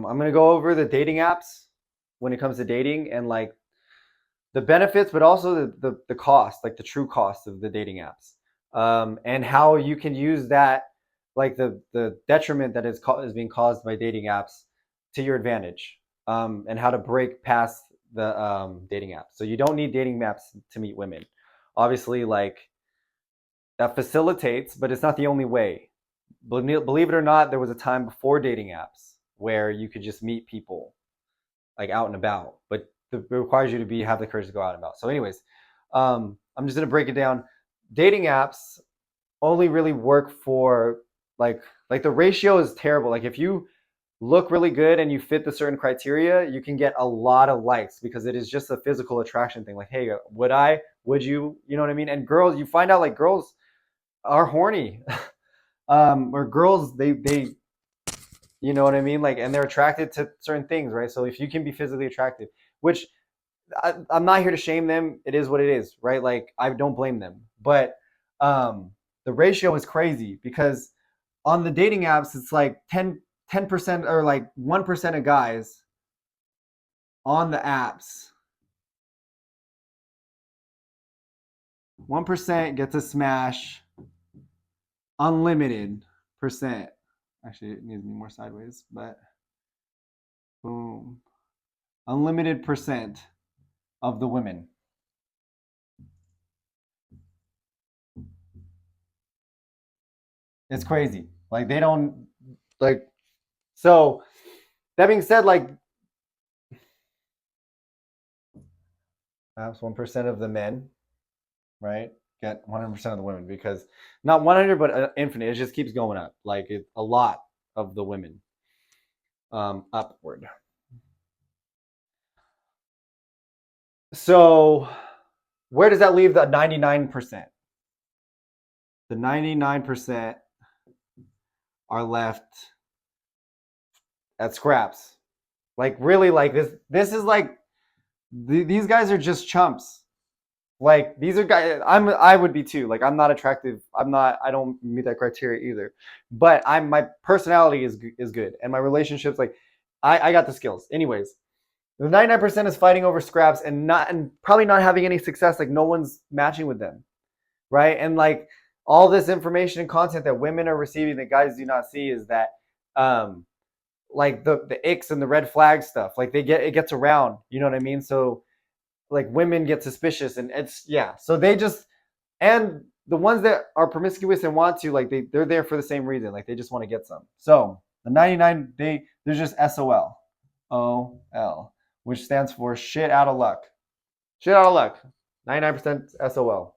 I'm gonna go over the dating apps when it comes to dating and like the benefits, but also the cost, like the true cost of the dating apps, and how you can use that, like the detriment that is being caused by dating apps to your advantage, and how to break past the dating apps. So you don't need dating apps to meet women. Obviously, like that facilitates, but it's not the only way. Believe it or not, there was a time before dating apps where you could just meet people like out and about, but it requires you to have the courage to go out and about. So, anyways, I'm just gonna break it down. Dating apps only really work for like like the ratio is terrible. Like if you look really good and you fit the certain criteria, you can get a lot of likes because it is just a physical attraction thing. Like, hey, would you, you know what I mean? And girls, you find out like girls are horny, or girls they you know what I mean? Like, and they're attracted to certain things, right? So if you can be physically attractive, which I'm not here to shame them. It is what it is, right? Like I don't blame them, but the ratio is crazy because on the dating apps, it's like 10% or like 1% of guys on the apps. 1% get to smash unlimited percent. Actually, it needs to be more sideways, but boom. Unlimited percent of the women. It's crazy. Like they don't like so that being said, like perhaps 1% of the men, right, get 100% of the women because not 100 but infinite. It just keeps going up. Like a lot of the women upward. So where does that leave the 99%? The 99% are left at scraps. Like really, like this is like these guys are just chumps. Like these are guys I would be too. Like I'm not attractive. I don't meet that criteria either. But my personality is good and my relationships like I got the skills. Anyways, the 99% is fighting over scraps and probably not having any success. Like no one's matching with them, right? And like all this information and content that women are receiving that guys do not see is that um like the icks and the red flag stuff. Like it gets around, you know what I mean? So like women get suspicious and it's yeah. So they just and the ones that are promiscuous and want to like they're there for the same reason. Like they just want to get some. So the 99 there's just SOL. OL, which stands for shit out of luck. Shit out of luck. 99% SOL.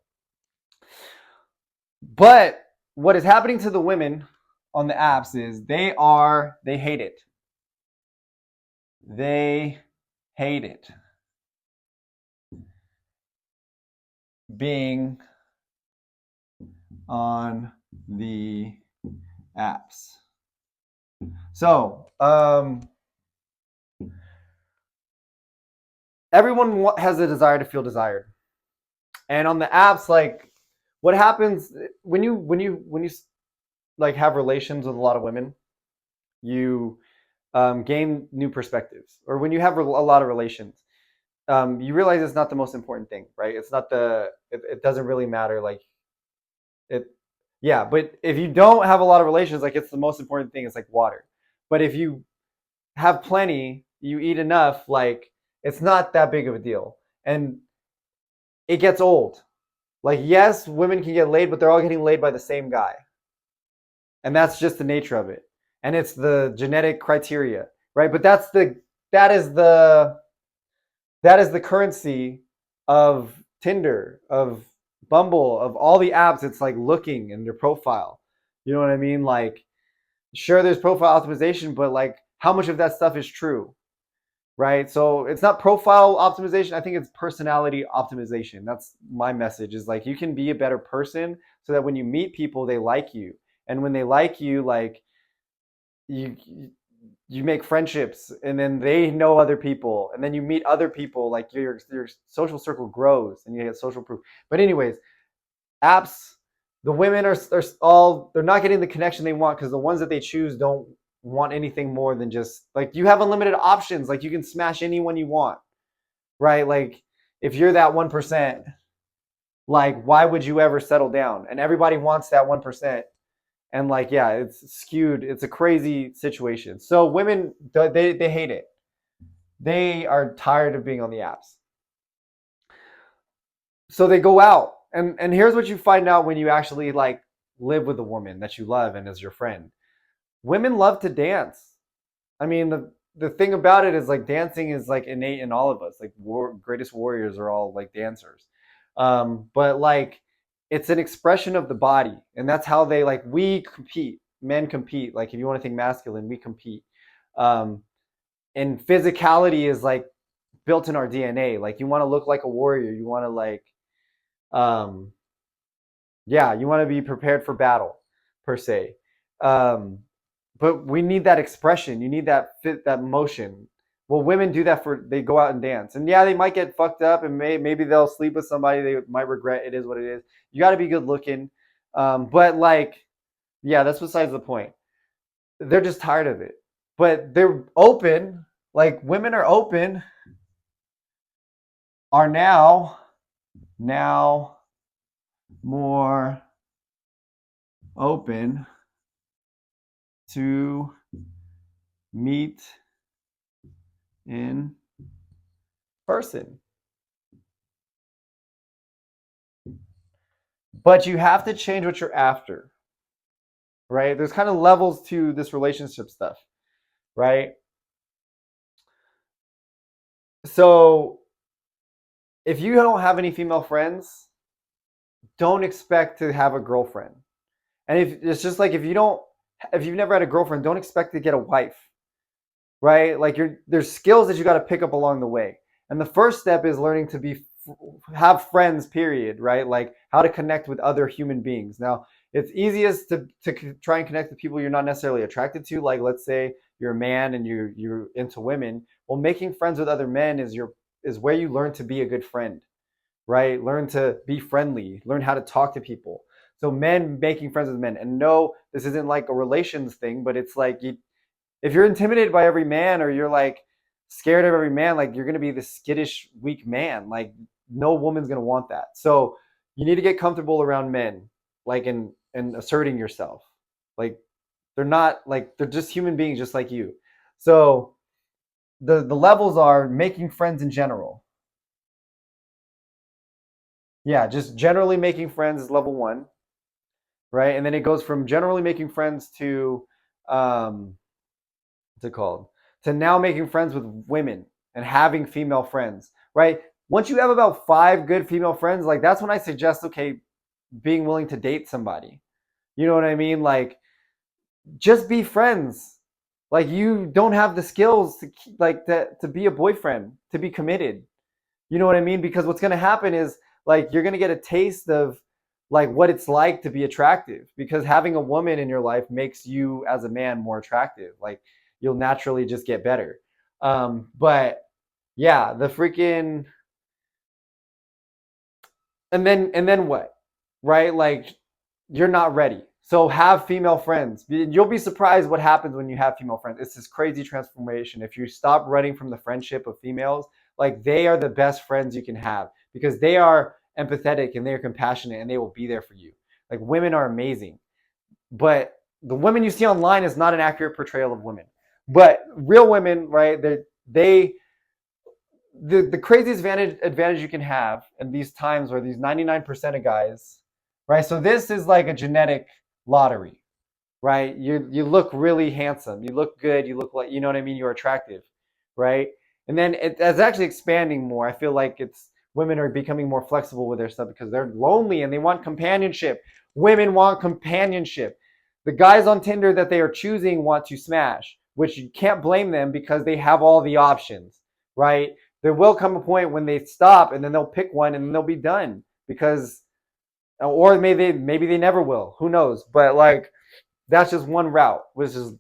But what is happening to the women on the apps is they hate it. They hate it being on the apps. So, everyone has a desire to feel desired. And on the apps, like what happens when you like have relations with a lot of women, you gain new perspectives. Or when you have a lot of relations, you realize it's not the most important thing, right? It's not it doesn't really matter. Like it, yeah. But if you don't have a lot of relations, like it's the most important thing. It's like water. But if you have plenty, you eat enough, like it's not that big of a deal. And it gets old. Like yes, women can get laid, but they're all getting laid by the same guy. And that's just the nature of it. And it's the genetic criteria, right? But that is the that is the currency of Tinder, of Bumble, of all the apps. It's like looking in your profile. You know what I mean? Like, sure, there's profile optimization, but like, how much of that stuff is true, right? So it's not profile optimization. I think it's personality optimization. That's my message. Is like you can be a better person so that when you meet people, they like you, and when they like you, like you you make friendships and then they know other people and then you meet other people like your social circle grows and you get social proof. But anyways, apps, the women are all they're not getting the connection they want because the ones that they choose don't want anything more than just like you have unlimited options. Like you can smash anyone you want, right? Like if you're that 1%, like why would you ever settle down? And everybody wants that 1%. And like, yeah, it's skewed. It's a crazy situation. So women, they hate it. They are tired of being on the apps. So they go out. And here's what you find out when you actually like live with a woman that you love and is your friend. Women love to dance. I mean, the thing about it is like dancing is like innate in all of us. Like greatest warriors are all like dancers. But like it's an expression of the body, and that's how they like we compete. Men compete. Like if you want to think masculine, we compete. Um, and physicality is like built in our DNA. Like you want to look like a warrior. You want to like um, yeah, you want to be prepared for battle per se. Um, but we need that expression. You need that fit, that motion. Well, women do that for they go out and dance, and yeah, they might get fucked up, and maybe they'll sleep with somebody they might regret. It is what it is. You got to be good looking, but like, yeah, that's besides the point. They're just tired of it, but they're open. Like women are open, are now more open to meet in person. But you have to change what you're after, right? There's kind of levels to this relationship stuff, right? So if you don't have any female friends, don't expect to have a girlfriend. And if it's just like if you've never had a girlfriend, don't expect to get a wife, right? Like there's skills that you got to pick up along the way. And the first step is learning to have friends, period, right? Like how to connect with other human beings. Now, it's easiest to try and connect with people you're not necessarily attracted to. Like let's say you're a man and you're into women. Well, making friends with other men is where you learn to be a good friend, right? Learn to be friendly, learn how to talk to people. So men making friends with men. And no, this isn't like a relations thing, but it's like if you're intimidated by every man or you're like scared of every man, like you're gonna be this skittish, weak man. Like no woman's gonna want that. So you need to get comfortable around men, like in asserting yourself. Like they're not like they're just human beings just like you. So the levels are making friends in general. Yeah, just generally making friends is level one, right? And then it goes from generally making friends to what's it called? To now making friends with women and having female friends, right? Once you have about 5 good female friends, like that's when I suggest, okay, being willing to date somebody. You know what I mean? Like just be friends. Like you don't have the skills to like to be a boyfriend, to be committed. You know what I mean? Because what's going to happen is like you're going to get a taste of like what it's like to be attractive because having a woman in your life makes you as a man more attractive. Like you'll naturally just get better. But yeah, the freaking and then what? Right? Like you're not ready. So have female friends. You'll be surprised what happens when you have female friends. It's this crazy transformation. If you stop running from the friendship of females, like they are the best friends you can have because they are empathetic and they're compassionate and they will be there for you. Like women are amazing. But the women you see online is not an accurate portrayal of women. But real women, right? They the craziest advantage you can have in these times where these 99% of guys, right? So this is like a genetic lottery, right? You look really handsome, you look good, you look like you know what I mean. You're attractive, right? And then it's actually expanding more. I feel like it's women are becoming more flexible with their stuff because they're lonely and they want companionship. Women want companionship. The guys on Tinder that they are choosing want to smash, which you can't blame them because they have all the options, right? There will come a point when they stop and then they'll pick one and then they'll be done because or maybe they never will. Who knows? But like that's just one route, which is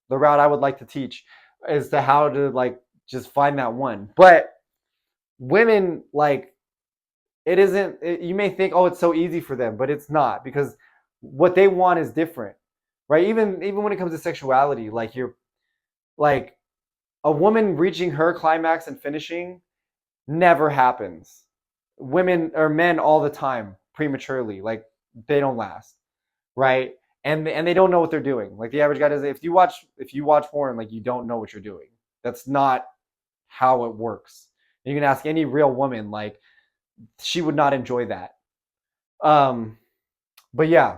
the route I would like to teach as to how to like just find that one. But women like it isn't you may think oh it's so easy for them, but it's not because what they want is different. right? Even when it comes to sexuality, like you're like a woman reaching her climax and finishing never happens. Women or men all the time prematurely, like they don't last, right? And they don't know what they're doing. Like the average guy does. If you watch porn, like you don't know what you're doing. That's not how it works. You can ask any real woman, like she would not enjoy that. Um, but yeah,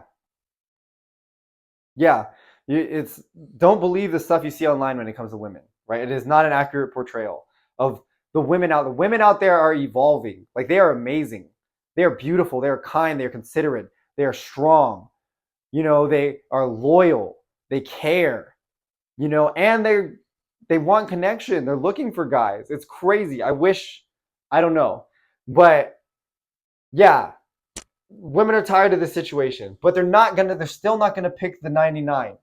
yeah, it's don't believe the stuff you see online when it comes to women, right? It is not an accurate portrayal of the women out there are evolving. Like they are amazing. They are beautiful. They are kind. They are considerate. They are strong. You know, they are loyal. They care. You know, and they want connection. They're looking for guys. It's crazy. I don't know. But yeah, women are tired of this situation, but they're still not gonna pick the 99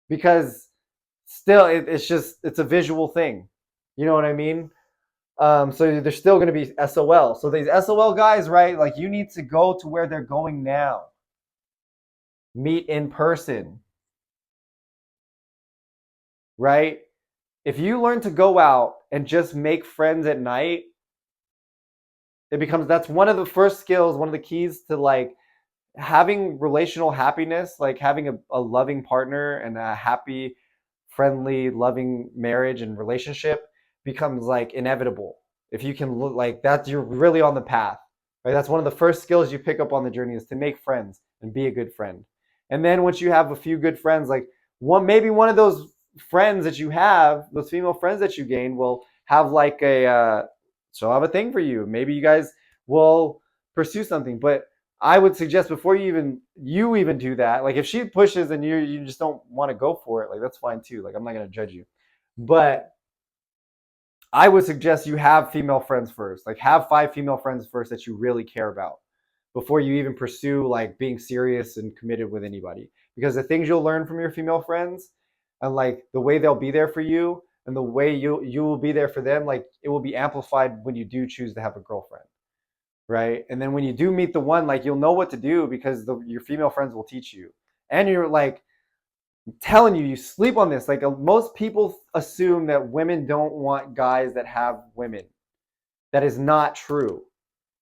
because still it's a visual thing. You know what I mean? So they're still gonna be SOL. So these SOL guys, right? Like you need to go to where they're going now. Meet in person, right? If you learn to go out and just make friends at night, that's one of the first skills, one of the keys to like having relational happiness, like having a loving partner and a happy, friendly, loving marriage and relationship becomes like inevitable. If you can look like that, you're really on the path. Right? That's one of the first skills you pick up on the journey is to make friends and be a good friend. And then once you have a few good friends, like maybe one of those friends that you have, those female friends that you gain, will have like she'll have a thing for you. Maybe you guys will pursue something. But I would suggest before you even do that, like if she pushes and you just don't want to go for it, like that's fine too. Like I'm not gonna judge you. But I would suggest you have female friends first. Like have 5 female friends first that you really care about before you even pursue like being serious and committed with anybody. Because the things you'll learn from your female friends and like the way they'll be there for you and the way you will be there for them, like it will be amplified when you do choose to have a girlfriend. Right? And then when you do meet the one, like you'll know what to do because your female friends will teach you. And you're like, I'm telling you, you sleep on this. Like most people assume that women don't want guys that have women. That is not true.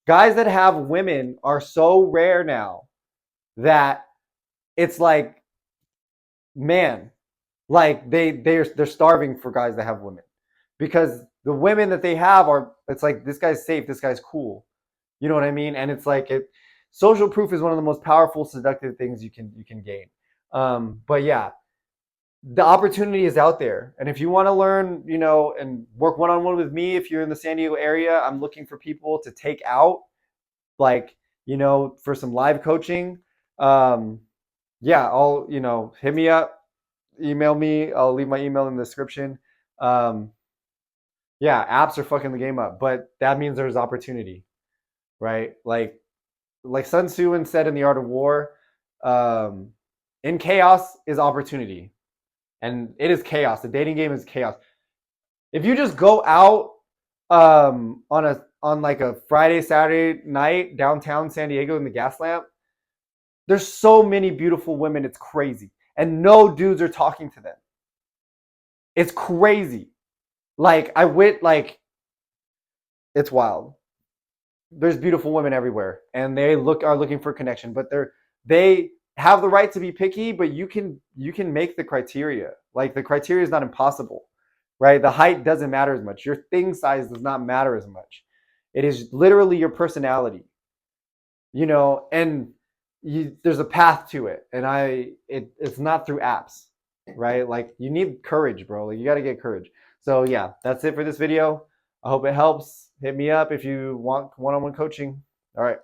Guys that have women are so rare now that it's like, man, like they're starving for guys that have women because the women that they have are. It's like this guy's safe, this guy's cool. You know what I mean? And it's like social proof is one of the most powerful seductive things you can gain. But yeah, the opportunity is out there. And if you want to learn, you know, and work one-on-one with me, if you're in the San Diego area, I'm looking for people to take out, like, you know, for some live coaching. Um, yeah, hit me up, email me. I'll leave my email in the description. Um, yeah, apps are fucking the game up, but that means there's opportunity, right? Like Sun Tzu said in The Art of War, um, in chaos is opportunity. And it is chaos. The dating game is chaos. If you just go out on like a Friday, Saturday night downtown San Diego in the gas lamp, there's so many beautiful women, it's crazy. And no dudes are talking to them. It's crazy. Like it's wild. There's beautiful women everywhere and they are looking for connection, but they have the right to be picky, but you can make the criteria. Like the criteria is not impossible, right? The height doesn't matter as much. Your thing size does not matter as much. It is literally your personality, you know, and there's a path to it. And it's not through apps, right? Like you need courage, bro. Like you got to get courage. So yeah, that's it for this video. I hope it helps. Hit me up if you want one-on-one coaching. All right.